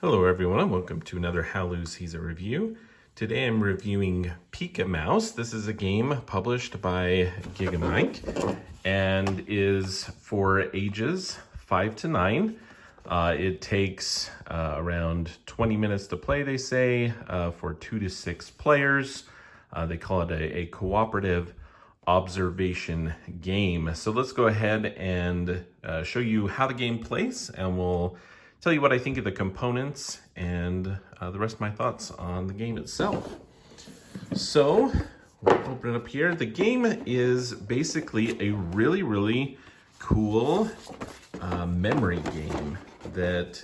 Hello everyone and welcome to another HalloCesar review. Today I'm reviewing Pika Mouse. This is a game published by Gigamike and is for ages 5 to 9. It takes around 20 minutes to play, they say, for 2 to 6 players. They call it a cooperative observation game. So let's go ahead and show you how the game plays, and we'll tell you what I think of the components and the rest of my thoughts on the game itself. So we'll open it up here. The game is basically a really cool memory game that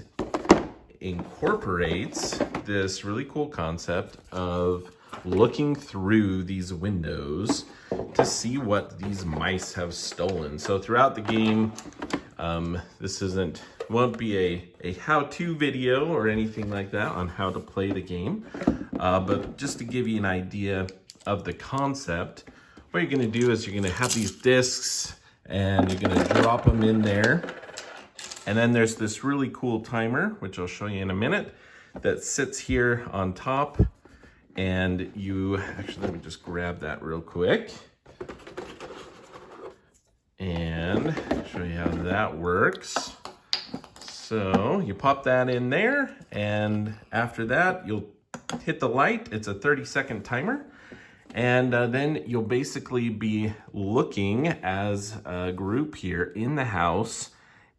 incorporates this really cool concept of looking through these windows to see what these mice have stolen. So throughout the game, this won't be a how-to video or anything like that on how to play the game, but just to give you an idea of the concept, what you're going to do is you're going to have these discs and you're going to drop them in there. And then there's this really cool timer, which I'll show you in a minute, that sits here on top. And actually, let me just grab that real quick and show you how that works. So you pop that in there, and after that, you'll hit the light. It's a 30-second timer. And then you'll basically be looking as a group here in the house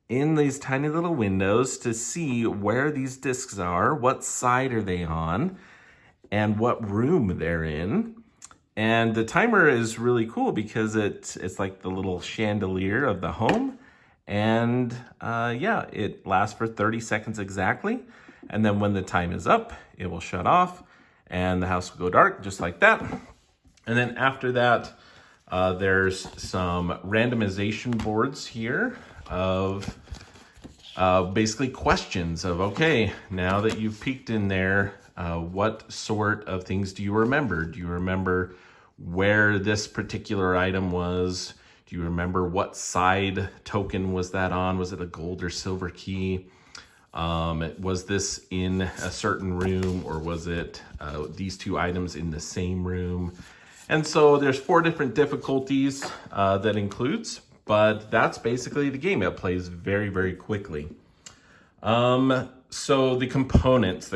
in these tiny little windows to see where these discs are, what side are they on, and what room they're in. And the timer is really cool because it's like the little chandelier of the home. And yeah, it lasts for 30 seconds exactly. And then when the time is up, it will shut off and the house will go dark just like that. And then after that, there's some randomization boards here of basically questions of, okay, now that you've peeked in there, what sort of things do you remember? Do you remember where this particular item was? Do you remember what side token was that on? Was it a gold or silver key? Was this in a certain room, or was it these two items in the same room? And so there's 4 different difficulties that includes, but that's basically the game. It plays very quickly. So the components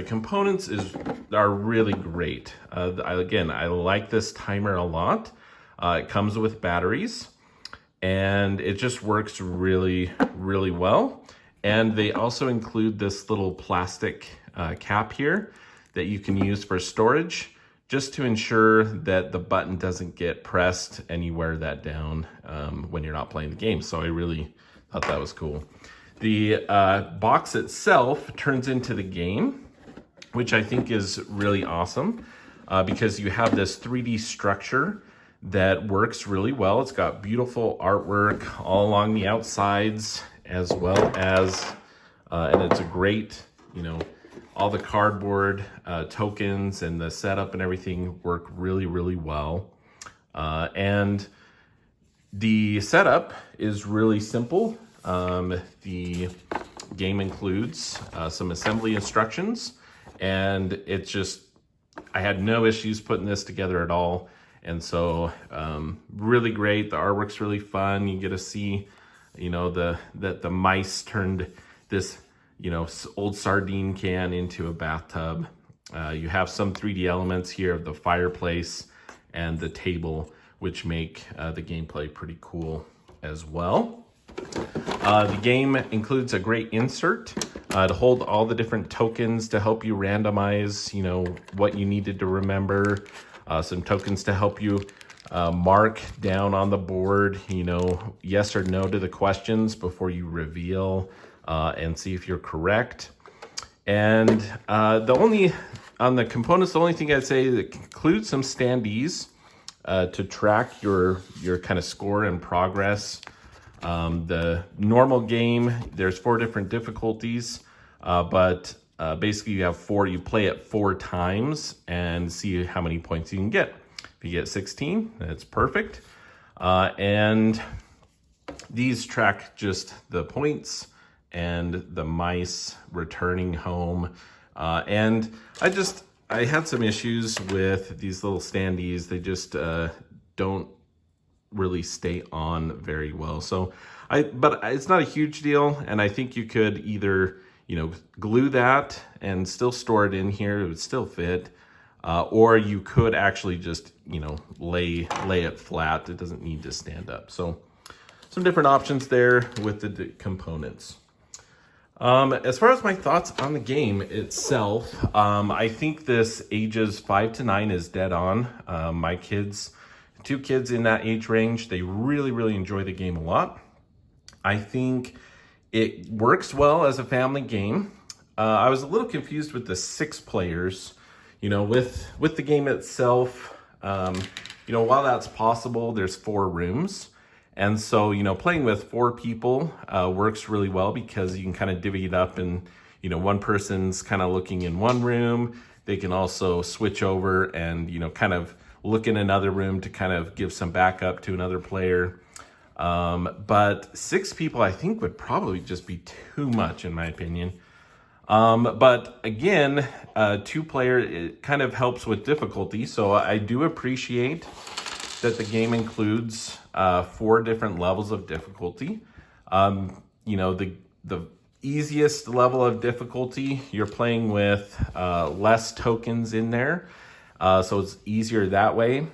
are really great. I like this timer a lot. It comes with batteries, and it just works really well. And they also include this little plastic cap here that you can use for storage, just to ensure that the button doesn't get pressed and you wear that down when you're not playing the game. So I really thought that was cool. The box itself turns into the game, which I think is really awesome because you have this 3D structure that works really well. It's got beautiful artwork all along the outsides, as well as, and it's a great, all the cardboard tokens and the setup and everything work really well. And the setup is really simple. The game includes some assembly instructions, and I had no issues putting this together at all. And so really great. The artwork's really fun. You get to see, that the mice turned this, old sardine can into a bathtub. You have some 3D elements here of the fireplace and the table, which make the gameplay pretty cool as well. The game includes a great insert to hold all the different tokens to help you randomize, what you needed to remember. Some tokens to help you mark down on the board, yes or no to the questions before you reveal and see if you're correct. And on the components, the only thing I'd say that includes some standees to track your kind of score and progress. The normal game, there's 4 different difficulties, but basically you have 4, you play it 4 times and see how many points you can get. If you get 16, that's perfect. And these track just the points and the mice returning home. And I had some issues with these little standees. They just don't really stay on very well. But it's not a huge deal. And I think you could either, glue that and still store it in here. It would still fit. Or you could actually just, lay it flat. It doesn't need to stand up. So some different options there with the components. As far as my thoughts on the game itself, I think this ages 5 to 9 is dead on. My kids, 2 kids in that age range, they really, really enjoy the game a lot. I think it works well as a family game. I was a little confused with the 6 players, with the game itself. While that's possible, there's 4 rooms. And so, playing with 4 people works really well because you can kind of divvy it up and, one person's kind of looking in one room. They can also switch over and, kind of look in another room to kind of give some backup to another player. But 6 people, I think, would probably just be too much, in my opinion. But again, 2-player, it kind of helps with difficulty. So I do appreciate that the game includes 4 different levels of difficulty. The easiest level of difficulty, you're playing with less tokens in there, so it's easier that way.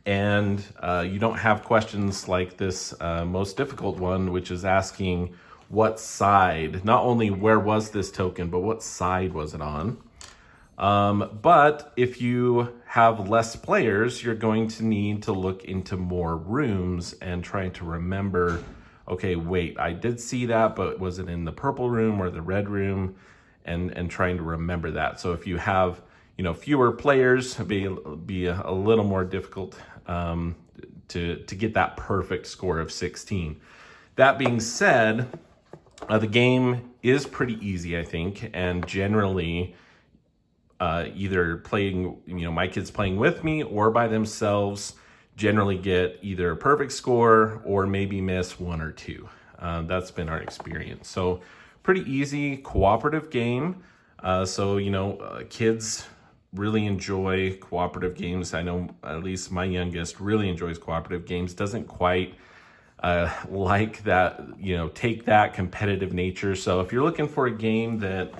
And you don't have questions like this most difficult one, which is asking what side, not only where was this token, but what side was it on. But if you have less players, you're going to need to look into more rooms and trying to remember, okay, wait, I did see that, but was it in the purple room or the red room? And trying to remember that. So if you have, fewer players, it'd be a little more difficult to get that perfect score of 16. That being said, the game is pretty easy, I think, and generally, either playing, my kids playing with me or by themselves generally get either a perfect score or maybe miss 1 or 2. That's been our experience. So pretty easy cooperative game. Kids really enjoy cooperative games. I know at least my youngest really enjoys cooperative games. Doesn't quite like that, take that competitive nature. So if you're looking for a game that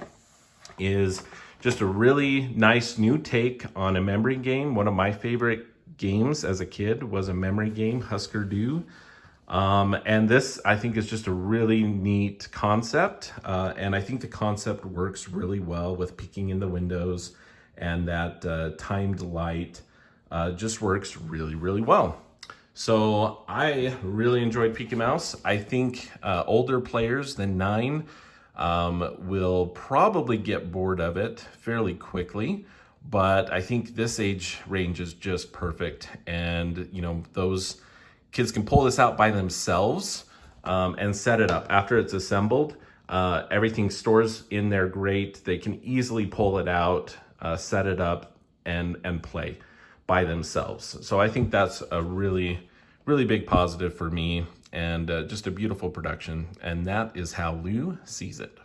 is just a really nice new take on a memory game. One of my favorite games as a kid was a memory game, Husker Du. And this, I think, is just a really neat concept. And I think the concept works really well with peeking in the windows, and that timed light just works really, really well. So I really enjoyed Peek Mouse. I think older players than 9 will probably get bored of it fairly quickly, but I think this age range is just perfect. And, those kids can pull this out by themselves and set it up. After it's assembled, everything stores in there great. They can easily pull it out, set it up, and play by themselves. So I think that's a really, really big positive for me, and just a beautiful production. And that is how Lou sees it.